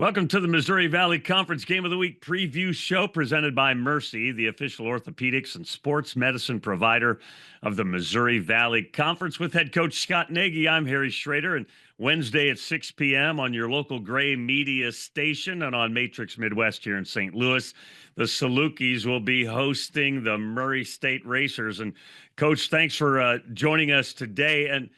Welcome to the Missouri Valley Conference Game of the Week preview show presented by Mercy, the official orthopedics and sports medicine provider of the Missouri Valley Conference. With head coach Scott Nagy, I'm Harry Schroeder, and Wednesday at 6 p.m. on your local Gray Media station and on Matrix Midwest here in St. Louis, the Salukis will be hosting the Murray State Racers. And Coach, thanks for joining us today. And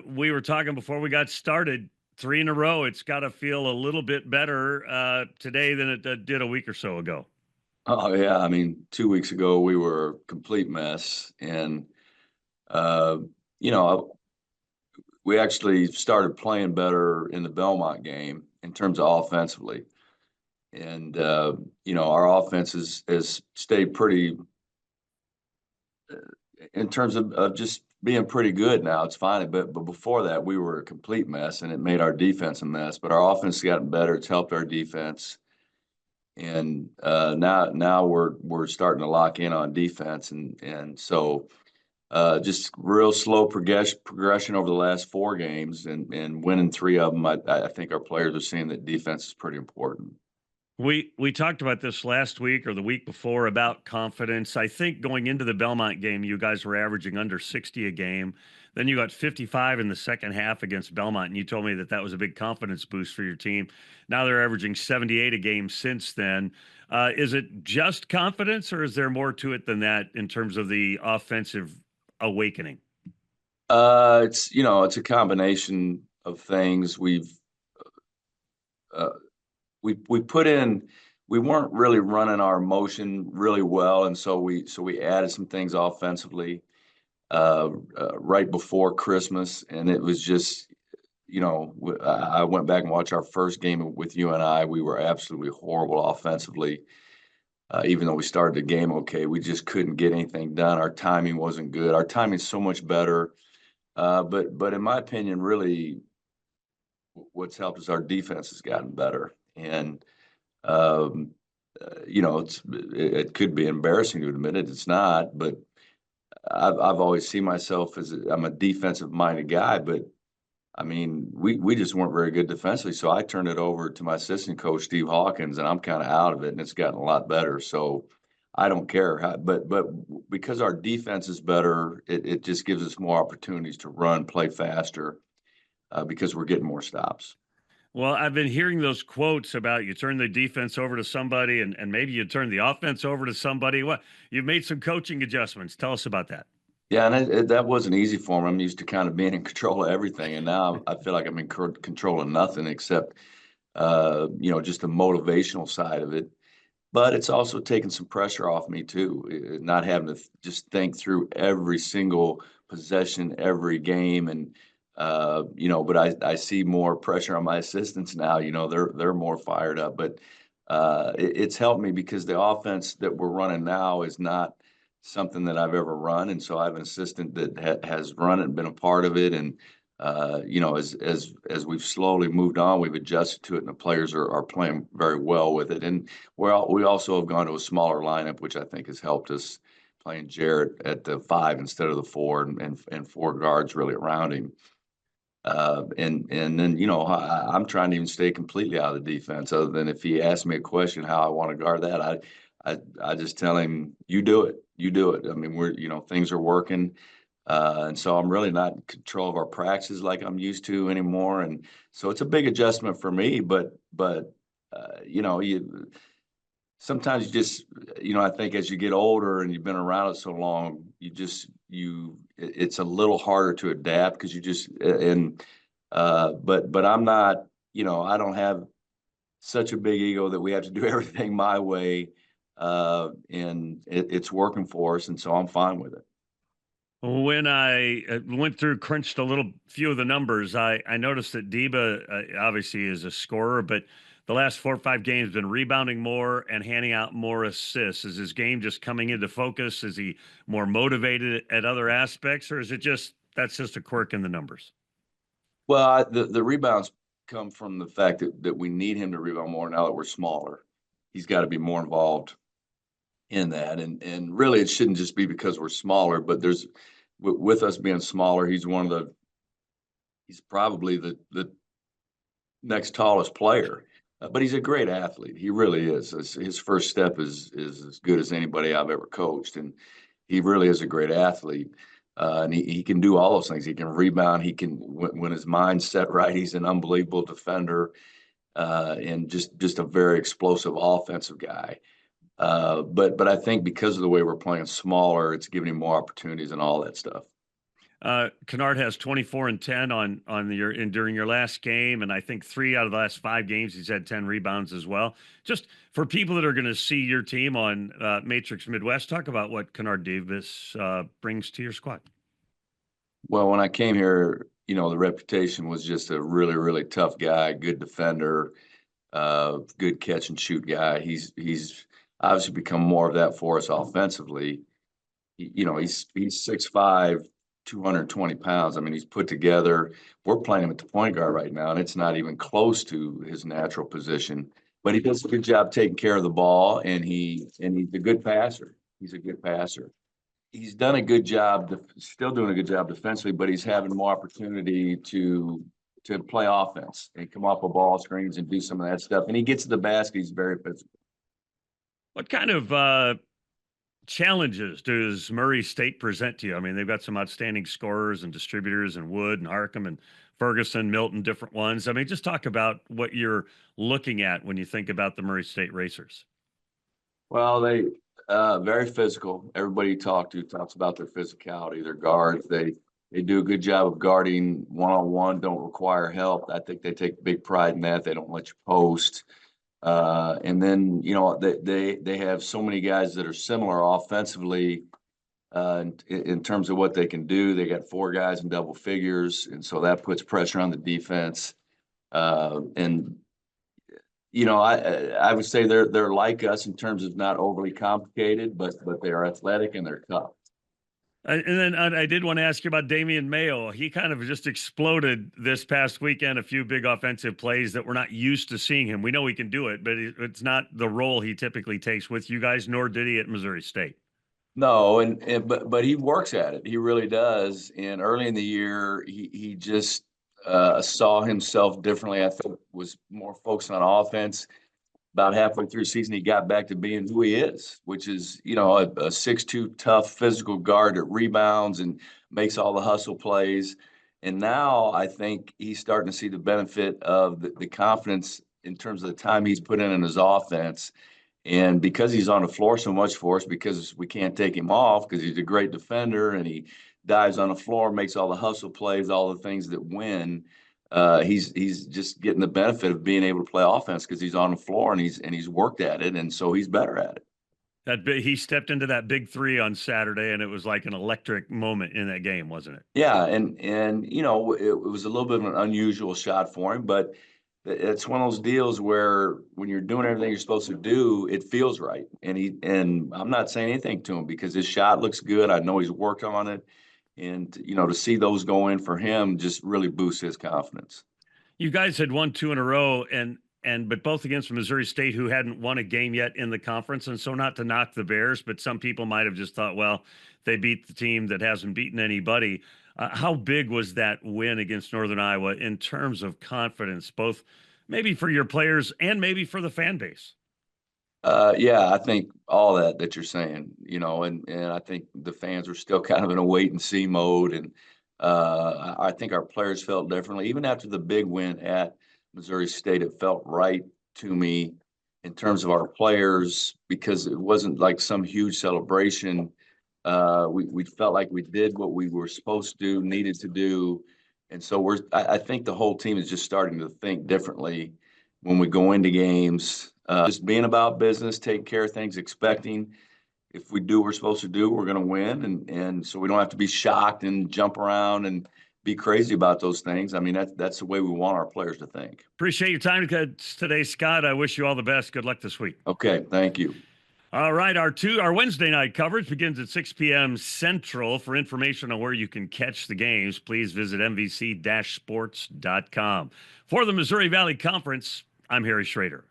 we were talking before we got started. 3 in a row. It's got to feel a little bit better today than it did a week or so ago. Oh yeah, I mean, 2 weeks ago we were a complete mess, and uh, you know, we actually started playing better in the Belmont game in terms of offensively, and our offense has stayed pretty in terms of just being pretty good now. It's fine, but before that we were a complete mess, and it made our defense a mess. But our offense has gotten better. It's helped our defense. And now we're starting to lock in on defense, and so just real slow progression over the last 4 games, and winning 3 of them. I think our players are seeing that defense is pretty important. We talked about this last week or the week before about confidence. I think going into the Belmont game, you guys were averaging under 60 a game. Then you got 55 in the second half against Belmont, and you told me that was a big confidence boost for your team. Now they're averaging 78 a game since then. Is it just confidence, or is there more to it than that in terms of the offensive awakening? It's a combination of things. Uh, we put in. We weren't really running our motion really well, and so we added some things offensively right before Christmas, and it was just, I went back and watched our first game with UNI. We were absolutely horrible offensively. Even though we started the game okay, we just couldn't get anything done. Our timing wasn't good. Our timing's so much better. But in my opinion, really, what's helped is our defense has gotten better. And it could be embarrassing to admit it. It's not, but I've always seen myself as I'm a defensive minded guy, but I mean, we just weren't very good defensively. So I turned it over to my assistant coach, Steve Hawkins, and I'm kind of out of it, and it's gotten a lot better. So I don't care but because our defense is better, it just gives us more opportunities to run, play faster, because we're getting more stops. Well, I've been hearing those quotes about you turn the defense over to somebody and maybe you turn the offense over to somebody. What, you've made some coaching adjustments. Tell us about that. Yeah, and that wasn't easy for me. I'm used to kind of being in control of everything, and now I feel like I'm in control of nothing except, just the motivational side of it. But it's also taken some pressure off me too, not having to just think through every single possession, every game, and But I see more pressure on my assistants now. They're more fired up, but it's helped me because the offense that we're running now is not something that I've ever run, and so I have an assistant that has run it and been a part of it. And as we've slowly moved on, we've adjusted to it, and the players are playing very well with it. And we also have gone to a smaller lineup, which I think has helped us, playing Jarrett at the 5 instead of the 4, and 4 guards really around him. And then I'm trying to even stay completely out of the defense. Other than if he asks me a question how I want to guard that, I just tell him, you do it. I mean, things are working. And so I'm really not in control of our practices like I'm used to anymore. And so it's a big adjustment for me, but sometimes you just, I think as you get older and you've been around it so long, it's a little harder to adapt because but I'm not, I don't have such a big ego that we have to do everything my way. And it's working for us. And so I'm fine with it. When I crunched a few of the numbers, I noticed that Deba obviously is a scorer, but the last 4 or 5 games been rebounding more and handing out more assists. Is his game just coming into focus? Is he more motivated at other aspects, or is it that's just a quirk in the numbers? Well, the rebounds come from the fact that we need him to rebound more now that we're smaller. He's got to be more involved in that, and really it shouldn't just be because we're smaller, but with us being smaller, he's probably the next tallest player. But he's a great athlete. He really is. His first step is as good as anybody I've ever coached, and he really is a great athlete. And he can do all those things. He can rebound. He can when his mind's set right. He's an unbelievable defender, and just a very explosive offensive guy. But I think because of the way we're playing smaller, it's giving him more opportunities and all that stuff. Kennard has 24 and 10 during your last game, and I think 3 out of the last 5 games he's had 10 rebounds as well. Just for people that are going to see your team on Matrix Midwest, talk about what Kennard Davis brings to your squad. Well, when I came here, the reputation was just a really, really tough guy, good defender, good catch and shoot guy. He's obviously become more of that for us offensively. He's 6'5", 220 pounds. I mean, he's put together. We're playing him at the point guard right now, and it's not even close to his natural position. But he does a good job taking care of the ball, and he's a good passer. He's a good passer. He's done a good job, still doing a good job defensively, but he's having more opportunity to play offense and come off of ball screens and do some of that stuff. And he gets to the basket. He's very physical. What kind of challenges does Murray State present to you? I mean, they've got some outstanding scorers and distributors and Wood and Harkham and Ferguson, Milton, different ones. I mean, just talk about what you're looking at when you think about the Murray State Racers. Well, they very physical. Everybody you talk to talks about their physicality, their guards. They do a good job of guarding one-on-one, don't require help. I think they take big pride in that. They don't let you post. And then, they have so many guys that are similar offensively in terms of what they can do. They got 4 guys in double figures, and so that puts pressure on the defense. And I would say they're like us in terms of not overly complicated, but they are athletic and they're tough. And then I did want to ask you about Damian Mayo. He kind of just exploded this past weekend, a few big offensive plays that we're not used to seeing him. We know he can do it, but it's not the role he typically takes with you guys, nor did he at Missouri State. No, but he works at it. He really does. And early in the year, he just saw himself differently. I think was more focused on offense. About halfway through the season, he got back to being who he is, which is, a 6'2" tough physical guard that rebounds and makes all the hustle plays. And now I think he's starting to see the benefit of the confidence in terms of the time he's put in his offense. And because he's on the floor so much for us, because we can't take him off, because he's a great defender and he dives on the floor, makes all the hustle plays, all the things that win. He's just getting the benefit of being able to play offense because he's on the floor and he's worked at it, and so he's better at it. He stepped into that big 3 on Saturday, and it was like an electric moment in that game, wasn't it? Yeah, and it was a little bit of an unusual shot for him, but it's one of those deals where when you're doing everything you're supposed to do, it feels right. And I'm not saying anything to him because his shot looks good. I know he's worked on it. And, to see those go in for him just really boosts his confidence. You guys had won 2 in a row, but both against Missouri State, who hadn't won a game yet in the conference. And so not to knock the Bears, but some people might have just thought, well, they beat the team that hasn't beaten anybody. How big was that win against Northern Iowa in terms of confidence, both maybe for your players and maybe for the fan base? Yeah, I think all that you're saying, and I think the fans are still kind of in a wait and see mode. And I think our players felt differently. Even after the big win at Missouri State, it felt right to me in terms of our players because it wasn't like some huge celebration. We felt like we did what we were supposed to do, needed to do. And so I think the whole team is just starting to think differently when we go into games. Just being about business, take care of things, expecting if we do what we're supposed to do, we're going to win. And so we don't have to be shocked and jump around and be crazy about those things. I mean, that's the way we want our players to think. Appreciate your time today, Scott. I wish you all the best. Good luck this week. Okay, thank you. All right, our Wednesday night coverage begins at 6 p.m. Central. For information on where you can catch the games, please visit mvc-sports.com. For the Missouri Valley Conference, I'm Harry Schroeder.